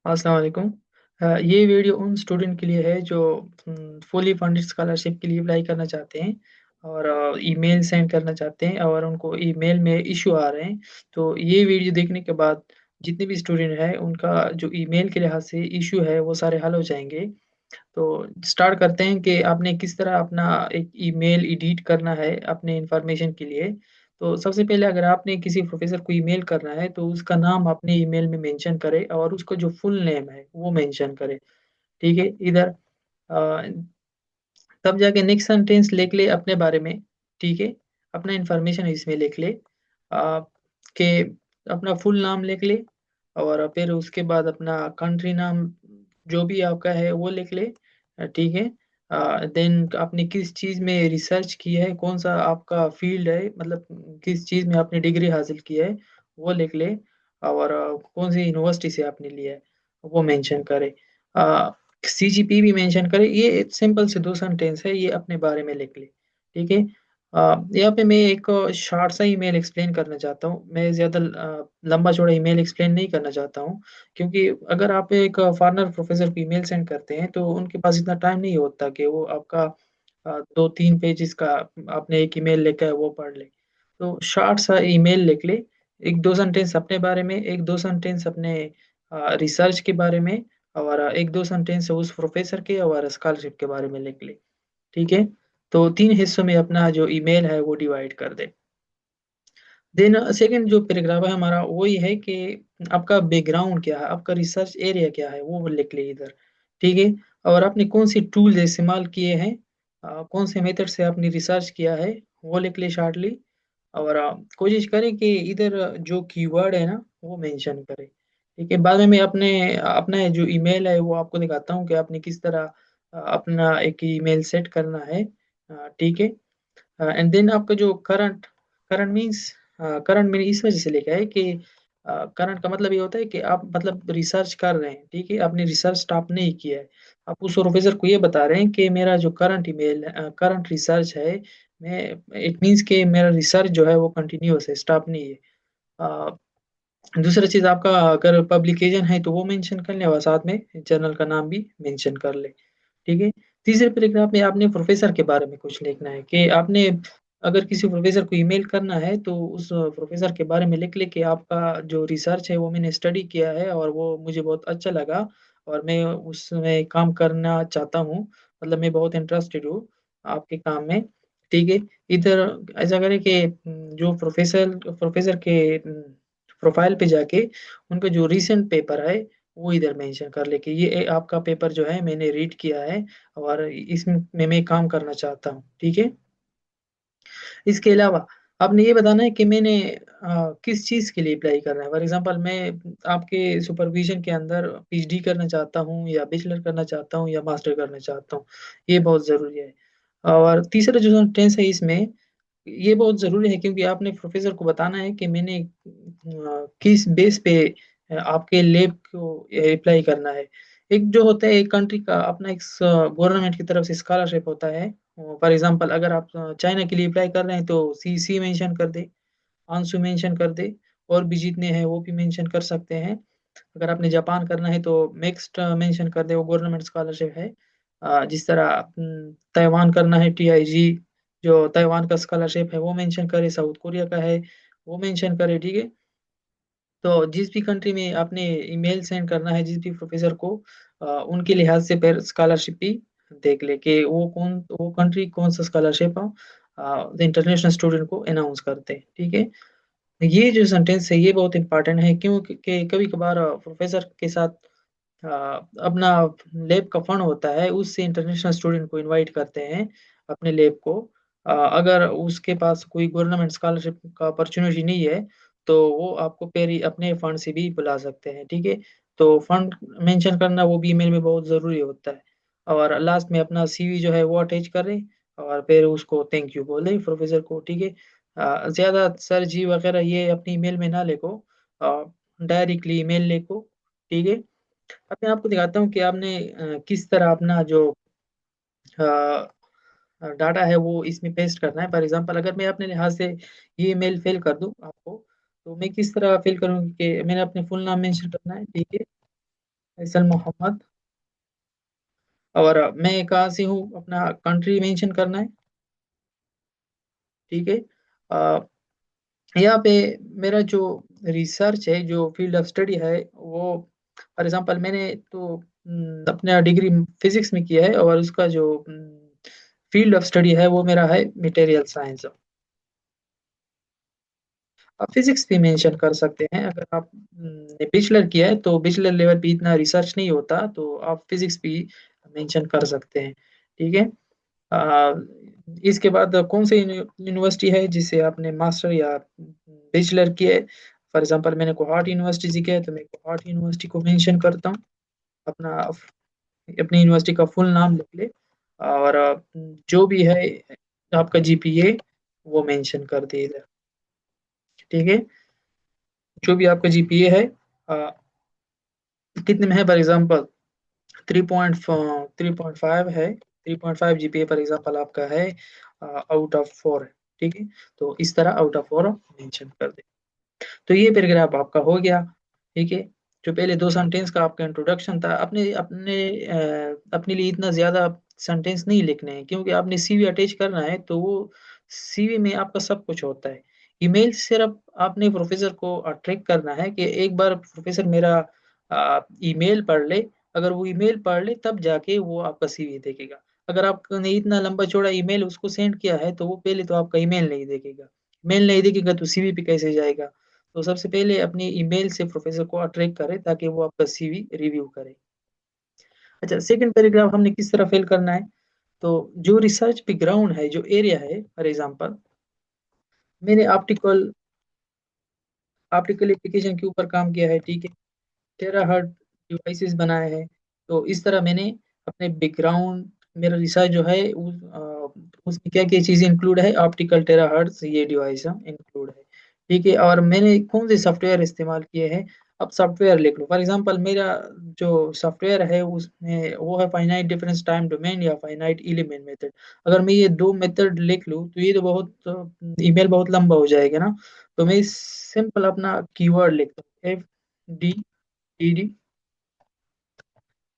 अस्सलाम वालेकुम। ये वीडियो उन स्टूडेंट के लिए है जो फुली फंडेड स्कॉलरशिप के लिए अप्लाई करना चाहते हैं और ईमेल सेंड करना चाहते हैं और उनको ईमेल में इश्यू आ रहे हैं। तो ये वीडियो देखने के बाद जितने भी स्टूडेंट हैं उनका जो ईमेल के लिहाज से इश्यू है वो सारे हल हो जाएँगे। तो स्टार्ट करते हैं कि आपने किस तरह अपना एक ईमेल एडिट करना है अपने इन्फॉर्मेशन के लिए। तो सबसे पहले अगर आपने किसी प्रोफ़ेसर को ईमेल करना है तो उसका नाम अपने ईमेल में मेंशन करें और उसका जो फुल नेम है वो मेंशन करें, ठीक है? इधर अ, तब जाके नेक्स्ट सेंटेंस लिख ले अपने बारे में, ठीक है? अपना इन्फॉर्मेशन इसमें लिख ले कि अपना फुल नाम लिख ले और फिर उसके बाद अपना कंट्री नाम जो भी आपका है वो लिख ले ठीक है? देन आपने किस चीज़ में रिसर्च की है, कौन-सा आपका फ़ील्ड है मतलब किस चीज़ में आपने डिग्री हासिल की है, वो लिख ले और कौन-सी यूनिवर्सिटी से आपने लिया है, वो मेंशन करें। अ, सीजीपी भी मेंशन करें, ये सिंपल से 2 सेंटेंस है, ये अपने बारे में लिख ले, ठीक है? यहाँ पे मैं एक शॉर्ट सा ईमेल एक्सप्लेन करना चाहता हूँ। मैं ज़्यादा लंबा-चौड़ा ईमेल एक्सप्लेन नहीं करना चाहता हूँ, क्योंकि अगर आप एक फॉरेनर प्रोफ़ेसर को ईमेल सेंड करते हैं, तो उनके पास इतना टाइम नहीं होता कि वो आपका 2-3 पेजेज़ का आपने एक ईमेल लिखा है, वो पढ़ ले। तो शॉर्ट सा ईमेल लिख ले, 1-2 सेंटेंस अपने बारे में, 1-2 सेंटेंस अपने रिसर्च के बारे में और 1-2 सेंटेंस उस प्रोफ़ेसर के और स्कॉलरशिप के बारे में लिख ले, ठीक है? तो 3 हिस्सों में अपना जो ईमेल है वो डिवाइड कर दें। देन सेकंड जो पैराग्राफ है हमारा वो ये है कि आपका बैकग्राउंड क्या है, आपका रिसर्च एरिया क्या है, वो लिख लें इधर, ठीक है? और आपने कौन-सी टूल्स इस्तेमाल किए हैं कौन से मेथड से आपने रिसर्च किया है, वो लिख लें शॉर्टली और कोशिश करें कि इधर जो कीवर्ड है ना, वो मेंशन करें, ठीक है? बाद में मैं अपने अपना जो ईमेल है वो आपको दिखाता हूँ कि आपने किस तरह अपना एक ईमेल सेट करना है ठीक है? एंड देन आपका जो करंट करंट मीन्स करंट मैंने इस वजह से लिखा है कि करंट का मतलब ये होता है कि आप मतलब रिसर्च कर रहे हैं, ठीक है? आपने रिसर्च स्टॉप नहीं किया है। आप उस प्रोफ़ेसर को ये बता रहे हैं कि मेरा जो करंट ईमेल करंट रिसर्च है, मैं इट मीन्स कि मेरा रिसर्च जो है वो कंटिन्यूअस है, स्टॉप नहीं है। अ, दूसरा चीज़ आपका अगर पब्लिकेशन है तो वो मेंशन कर लें और साथ में जर्नल का नाम भी मेंशन कर लें। ठीक है? तीसरे पैराग्राफ में आपने प्रोफ़ेसर के बारे में कुछ लिखना है कि आपने अगर किसी प्रोफ़ेसर को ईमेल करना है तो उस प्रोफ़ेसर के बारे में लिख लें कि आपका जो रिसर्च है वो मैंने स्टडी किया है और वो मुझे बहुत अच्छा लगा और मैं उसमें काम करना चाहता हूँ। मतलब मैं बहुत इंटरेस्टेड हूँ आपके काम में, ठीक है? इधर ऐसा करें कि जो प्रोफ़ेसर के प्रोफ़ाइल पे जाके उनका जो रीसेंट पेपर है वो इधर मेंशन कर लें कि ये आपका पेपर जो है मैंने रीड किया है और इसमें मैं काम करना चाहता हूँ, ठीक है? इसके अलावा आपने ये बताना है कि मैंने किस चीज़ के लिए अप्लाई करना है। फॉर एग्ज़ाम्पल मैं आपके सुपरविज़न के अंदर पीएचडी करना चाहता हूँ या बैचलर करना चाहता हूँ या मास्टर करना चाहता हूँ, ये बहुत ज़रूरी है। और तीसरा जो सेंटेंस है इसमें ये बहुत ज़रूरी है क्योंकि आपने प्रोफ़ेसर को बताना है कि मैंने किस बेस पे आपके लैब को अप्लाई करना है। एक जो होता है एक कंट्री का अपना एक गवर्नमेंट की तरफ से स्कॉलरशिप होता है। फॉर एग्ज़ाम्पल अगर आप चाइना के लिए अप्लाई कर रहे हैं तो सीसी मेंशन कर दें, आंसू मेंशन कर दें और भी जितने हैं वो भी मेंशन कर सकते हैं। अगर आपने जापान करना है तो नेक्स्ट मेंशन कर दें, वो गवर्नमेंट स्कॉलरशिप है। जिस तरह ताइवान करना है टीआईजी जो ताइवान का स्कॉलरशिप है वो मेंशन करें, साउथ कोरिया का है वो मेंशन करें, ठीक है? तो जिस भी कंट्री में आपने ईमेल सेंड करना है जिस भी प्रोफ़ेसर को उनके लिहाज़ से फिर स्कॉलरशिप भी देख लें कि वो कंट्री कौन-सा स्कॉलरशिप इंटरनेशनल स्टूडेंट को अनाउंस करते हैं, ठीक है? ये जो सेंटेंस है ये बहुत इम्पोर्टेंट है क्यों कि कभी-कभार प्रोफ़ेसर के साथ अ, अपना लैब का फंड होता है, उससे इंटरनेशनल स्टूडेंट को इनवाइट करते हैं अपने लैब को। अगर उसके पास कोई गवर्नमेंट स्कॉलरशिप का अपॉर्च्युनिटी नहीं है, तो वो आपको फिर अपने फंड से भी बुला सकते हैं, ठीक है? तो फंड मेंशन करना वो भी ईमेल में बहुत ज़रूरी होता है। और लास्ट में अपना सीवी जो है वो अटैच करें और फिर उसको थैंक यू बोलें प्रोफ़ेसर को, ठीक है? ज़्यादा सर जी वगैरह ये अपनी ईमेल में ना लिखो अ, डायरेक्टली ईमेल लिखो, ठीक है? अब मैं आपको दिखाता हूँ कि आपने किस तरह अपना जो अ डाटा है वो इसमें पेस्ट करना है। फॉर एग्ज़ाम्पल अगर मैं अपने लिहाज़ से ये ईमेल फ़िल कर दूँ आपको, तो मैं किस तरह फ़िल करूँ कि मैंने अपने फुल नाम मेंशन करना है, ठीक है? फैसल मोहम्मद। और मैं कहाँ से हूँ, अपना कंट्री मेंशन करना है। ठीक है। अ, यहाँ पे मेरा जो रिसर्च है, जो फील्ड ऑफ स्टडी है, वो फॉर एग्जांपल मैंने तो अपना डिग्री फिजिक्स में किया है, और उसका जो फील्ड ऑफ स्टडी है वो मेरा है मटेरियल साइंस। आप फिजिक्स भी मेंशन कर सकते हैं, अगर आप ने बैचलर किया है तो बैचलर लेवल पे इतना रिसर्च नहीं होता, तो आप फिजिक्स भी मेंशन कर सकते हैं। ठीक है। आ, इसके बाद कौन सी यूनिवर्सिटी है जिसे आपने मास्टर या बैचलर किया है। फॉर एग्जांपल मैंने कोहाट यूनिवर्सिटी से किया है, तो मैं कोहाट यूनिवर्सिटी को मेंशन करता हूँ। अपना अपनी यूनिवर्सिटी का फुल नाम लिख ले, और जो भी है आपका जीपीए वो मेंशन कर दे इधर। ठीक है। जो भी आपका जीपीए है, अ, कितने में है, फॉर एग्जांपल 3.5 है, 3.5 जीपीए फॉर एग्जांपल आपका है, आउट ऑफ 4 है। ठीक है। तो इस तरह आउट ऑफ 4 मेंशन कर दे। तो ये पैराग्राफ आपका हो गया। ठीक है। जो पहले दो सेंटेंस का आपका इंट्रोडक्शन था, अपने अपने अपने लिए इतना ज्यादा सेंटेंस नहीं लिखने हैं, क्योंकि आपने सीवी अटैच करना है, तो वो सीवी में आपका सब कुछ होता है। ईमेल सिर्फ आपने प्रोफेसर को अट्रैक्ट करना है कि एक बार प्रोफेसर मेरा ईमेल पढ़ ले। अगर वो ईमेल पढ़ ले तब जाके वो आपका सीवी देखेगा। अगर आपने इतना लंबा चौड़ा ईमेल उसको सेंड किया है, तो वो पहले तो आपका ईमेल नहीं देखेगा। मेल नहीं देखेगा तो सीवी पे कैसे जाएगा। तो सबसे पहले अपनी ईमेल से प्रोफेसर को अट्रैक्ट करें, ताकि वो आपका सीवी रिव्यू करे। अच्छा, सेकंड पैराग्राफ हमने किस तरह फिल करना है। तो जो रिसर्च बैकग्राउंड है, जो एरिया है, फॉर एग्जांपल मैंने ऑप्टिकल ऑप्टिकल एप्लीकेशन के ऊपर काम किया है। ठीक है। टेराहर्ट डिवाइसेस बनाए हैं। तो इस तरह मैंने अपने बैकग्राउंड, मेरा रिसर्च जो है उसमें क्या क्या चीज़ें इंक्लूड है, ऑप्टिकल टेराहर्ट्ज ये डिवाइस इंक्लूड है। ठीक है। और मैंने कौन से सॉफ्टवेयर इस्तेमाल किए हैं। अब सॉफ्टवेयर लिख लो, फॉर एग्जांपल मेरा जो सॉफ्टवेयर है उसमें वो है फाइनाइट डिफरेंस टाइम डोमेन या फाइनाइट एलिमेंट मेथड। अगर मैं ये दो मेथड लिख लूँ तो ये तो बहुत ईमेल बहुत लंबा हो जाएगा ना। तो मैं सिंपल अपना कीवर्ड लिखता हूँ, FDTD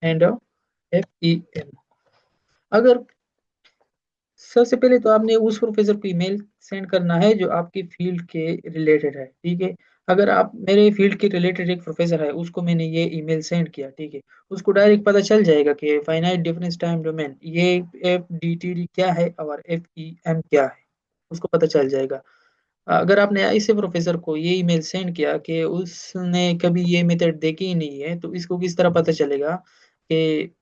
एंड FEM। अगर सबसे पहले तो आपने उस प्रोफेसर को ईमेल सेंड करना है जो आपकी फील्ड के रिलेटेड है। ठीक है। अगर आप मेरे फील्ड के रिलेटेड एक प्रोफेसर है, उसको मैंने ये ईमेल सेंड किया। ठीक है। उसको डायरेक्ट पता चल जाएगा कि फाइनाइट डिफरेंस टाइम डोमेन ये FDTD क्या है और FEM क्या है, उसको पता चल जाएगा। अगर आपने ऐसे प्रोफेसर को ये ईमेल सेंड किया कि उसने कभी ये मेथड देखी ही नहीं है, तो इसको किस तरह पता चलेगा कि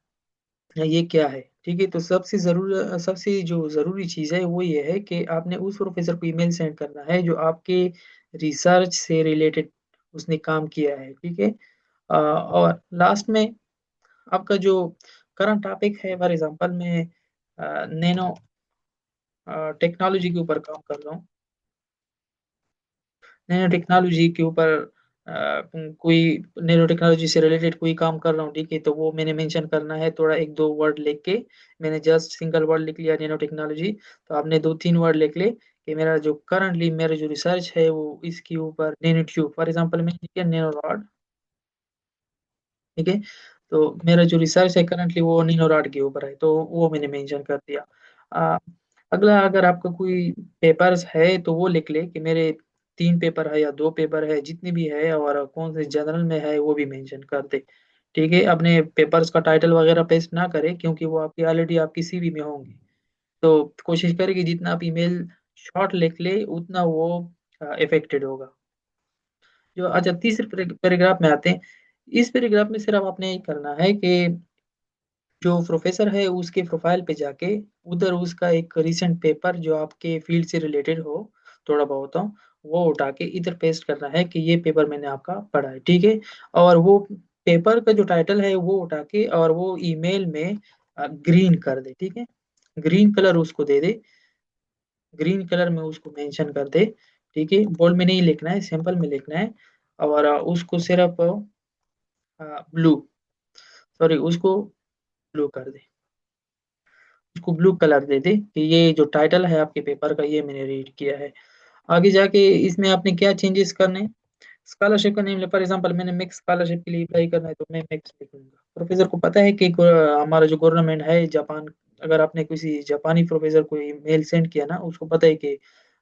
ये क्या है। ठीक है। तो सबसे जो जरूरी चीज है वो ये है कि आपने उस प्रोफेसर को ईमेल सेंड करना है जो आपके रिसर्च से रिलेटेड उसने काम किया है। ठीक है। और लास्ट में आपका जो करंट टॉपिक है, फॉर एग्जांपल मैं नैनो टेक्नोलॉजी के ऊपर काम कर रहा हूँ। नैनो टेक्नोलॉजी के ऊपर कोई नैनो टेक्नोलॉजी से रिलेटेड कोई काम कर रहा हूँ। ठीक है। तो वो मैंने मेंशन करना है, थोड़ा एक दो वर्ड लिख के। मैंने जस्ट सिंगल वर्ड लिख लिया नैनो टेक्नोलॉजी, तो आपने दो तीन वर्ड लिख ले कि मेरा जो करंटली मेरा जो रिसर्च है वो इसके ऊपर नैनो ट्यूब, फॉर एग्जांपल मैंने लिखा नैनो रॉड। ठीक है। तो मेरा जो रिसर्च है करंटली वो नैनो रॉड के ऊपर है, तो वो मैंने मेंशन कर दिया। अ, अगला, अगर आपका कोई पेपर्स है तो वो लिख ले कि मेरे 3 पेपर है या 2 पेपर है, जितने भी है, और कौन से जर्नल में है वो भी मेंशन कर दे। ठीक है। अपने पेपर्स का टाइटल वगैरह पेस्ट ना करें, क्योंकि वो आपकी ऑलरेडी आपकी सीवी में होंगे। तो कोशिश करें कि जितना आप ईमेल शॉर्ट लिख ले उतना वो इफेक्टेड होगा। जो अच्छा, तीसरे पैराग्राफ में आते हैं। इस पैराग्राफ में सिर्फ आपने ये करना है कि जो प्रोफेसर है उसके प्रोफाइल पे जाके उधर उसका एक रिसेंट पेपर जो आपके फील्ड से रिलेटेड हो, थोड़ा बहुत हो, वो उठा के इधर पेस्ट करना है कि ये पेपर मैंने आपका पढ़ा है। ठीक है। और वो पेपर का जो टाइटल है वो उठा के और वो ईमेल में ग्रीन कर दे। ठीक है। ग्रीन कलर उसको दे दे, ग्रीन कलर में उसको मेंशन कर दे। ठीक है। बोल्ड में नहीं लिखना है, सिंपल में लिखना है। और उसको सिर्फ ब्लू, सॉरी, उसको ब्लू कर दे, उसको ब्लू कलर दे दे कि ये जो टाइटल है आपके पेपर का ये मैंने रीड किया है। आगे जाके इसमें आपने क्या चेंजेस करने हैं? स्कॉलरशिप का नेम फॉर एग्जांपल मैंने मिक्स स्कॉलरशिप के लिए अप्लाई करना है तो मैं मिक्स लिखूंगा। प्रोफेसर को पता है कि हमारा जो गवर्नमेंट है जापान, अगर आपने किसी जापानी प्रोफेसर को मेल सेंड किया ना, उसको पता है कि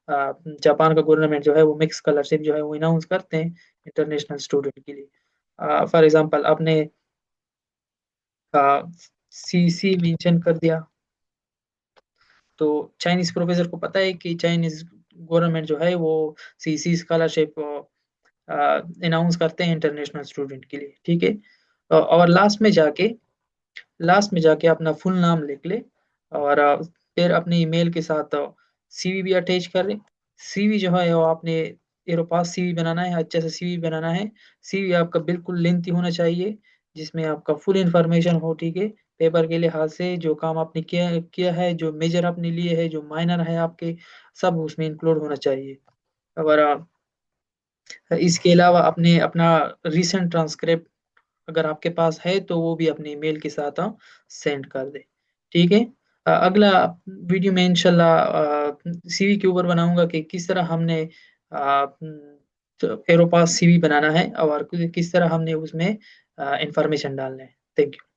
जापान का गवर्नमेंट जो है वो मिक्स स्कॉलरशिप जो है वो अनाउंस करते हैं इंटरनेशनल स्टूडेंट के लिए। फॉर एग्जांपल आपने सी सी मेंशन कर दिया, तो चाइनीज प्रोफेसर को पता है कि चाइनीज गवर्नमेंट जो है वो सी सी स्कॉलरशिप अनाउंस करते हैं इंटरनेशनल स्टूडेंट के लिए, ठीक है। और लास्ट में जाके अपना फुल नाम लिख ले, और फिर अपने ईमेल के साथ सीवी भी अटैच कर ले। सीवी जो है वो आपने एरो पास सीवी बनाना है, अच्छे से सीवी बनाना है। सीवी आपका बिल्कुल लेंथी होना चाहिए, जिसमें आपका फुल इंफॉर्मेशन हो, ठीक है। पेपर के लिहाज से जो काम आपने किया किया है, जो मेजर आपने लिए है, जो माइनर है आपके, सब उसमें इंक्लूड होना चाहिए। और इसके अलावा अपने अपना रीसेंट ट्रांसक्रिप्ट अगर आपके पास है तो वो भी अपने ईमेल के साथ आप सेंड कर दें, ठीक है। अगला वीडियो में इंशाल्लाह सीवी के ऊपर बनाऊंगा कि किस तरह हमने एरोपास सीवी बनाना है और किस तरह हमने उसमें इंफॉर्मेशन डालना है। Thank you.